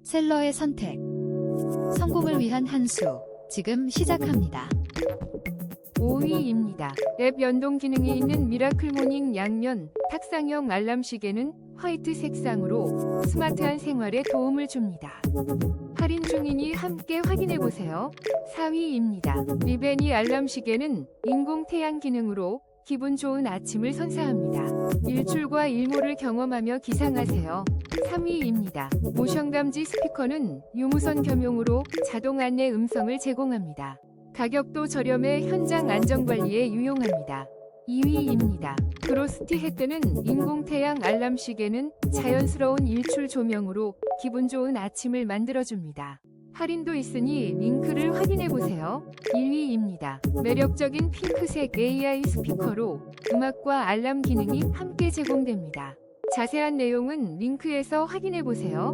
셀러의 선택. 성공을 위한 한 수. 지금 시작합니다. 5위입니다. 앱 연동 기능이 있는 미라클모닝 양면 탁상형 알람시계는 화이트 색상으로 스마트한 생활에 도움을 줍니다. 할인 중이니 함께 확인해보세요. 4위입니다. 리베니 알람시계는 인공태양 기능으로 기분 좋은 아침을 선사합니다. 일출과 일몰을 경험하며 기상하세요. 3위입니다. 모션감지 스피커는 유무선겸용으로 자동안내 음성을 제공합니다. 가격도 저렴해 현장안전관리에 유용합니다. 2위입니다. 그로스티 해뜨는 인공태양 알람시계는 자연스러운 일출 조명으로 기분 좋은 아침을 만들어줍니다. 할인도 있으니 링크를 확인해보세요. 1위입니다. 매력적인 핑크색 AI 스피커로 음악과 알람 기능이 함께 제공됩니다. 자세한 내용은 링크에서 확인해보세요.